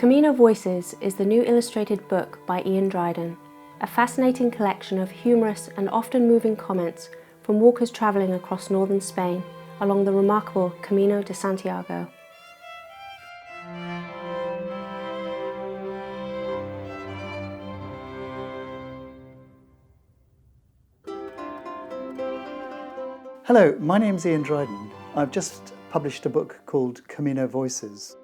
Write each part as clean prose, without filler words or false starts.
Camino Voices is the new illustrated book by Iain Dryden, a fascinating collection of humorous and often moving comments from walkers travelling across northern Spain along the remarkable Camino de Santiago. Hello, my name's Iain Dryden. I've just published a book called Camino Voices.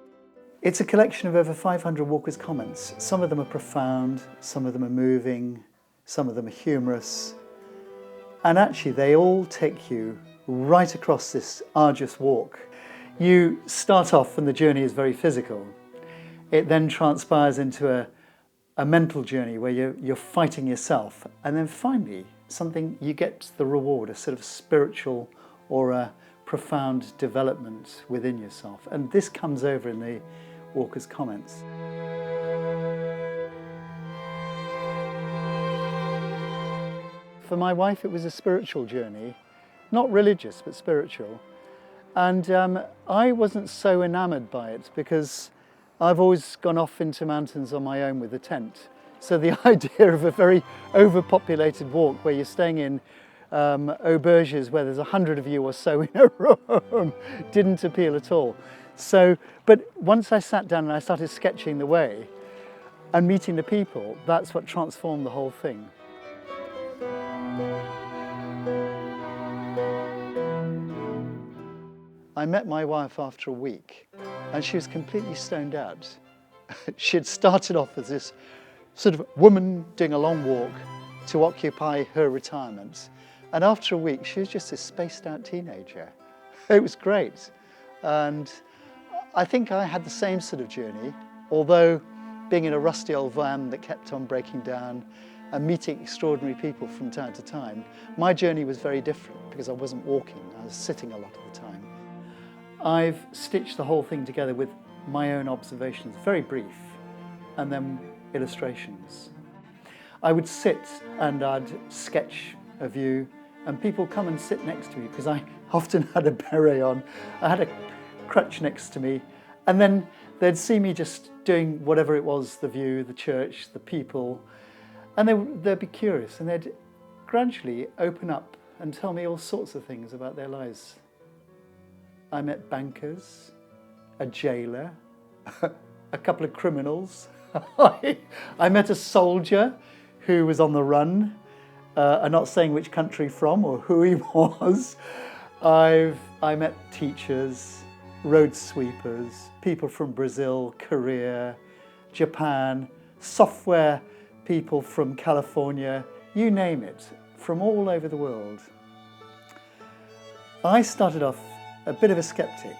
It's a collection of over 500 walkers' comments. Some of them are profound, some of them are moving, some of them are humorous. And actually they all take you right across this arduous walk. You start off and the journey is very physical. It then transpires into a mental journey where you're fighting yourself. And then finally, you get the reward, a sort of spiritual or a profound development within yourself. And this comes over in the walkers' comments. For my wife, it was a spiritual journey, not religious, but spiritual. And I wasn't so enamoured by it because I've always gone off into mountains on my own with a tent. So the idea of a very overpopulated walk where you're staying in auberges where there's 100 of you or so in a room didn't appeal at all. But once I sat down and I started sketching the way and meeting the people, that's what transformed the whole thing. I met my wife after a week and she was completely stoned out. She had started off as this sort of woman doing a long walk to occupy her retirement. And after a week, she was just this spaced out teenager. It was great. And I think I had the same sort of journey, although being in a rusty old van that kept on breaking down and meeting extraordinary people from time to time, my journey was very different because I wasn't walking, I was sitting a lot of the time. I've stitched the whole thing together with my own observations, very brief, and then illustrations. I would sit and I'd sketch a view and people come and sit next to me because I often had a beret on. I had a crutch next to me and then they'd see me just doing whatever it was, the view, the church, the people, and they'd be curious and they'd gradually open up and tell me all sorts of things about their lives. I met bankers, a jailer, a couple of criminals. I met a soldier who was on the run. I'm not saying which country from or who he was. I met teachers, road sweepers, people from Brazil, Korea, Japan, software people from California, you name it, from all over the world. I started off a bit of a skeptic.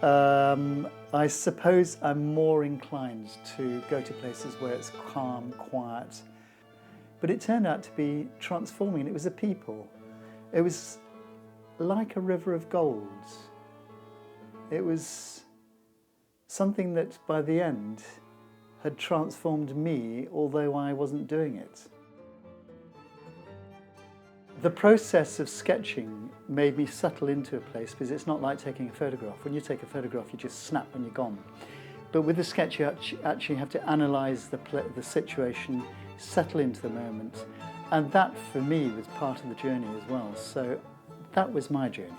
I suppose I'm more inclined to go to places where it's calm, quiet. But it turned out to be transforming. It was the people. It was like a river of gold. It was something that by the end had transformed me, although I wasn't doing it. The process of sketching made me settle into a place because it's not like taking a photograph. When you take a photograph, you just snap and you're gone. But with the sketch, you actually have to analyse the situation, settle into the moment. And that, for me, was part of the journey as well. So that was my journey.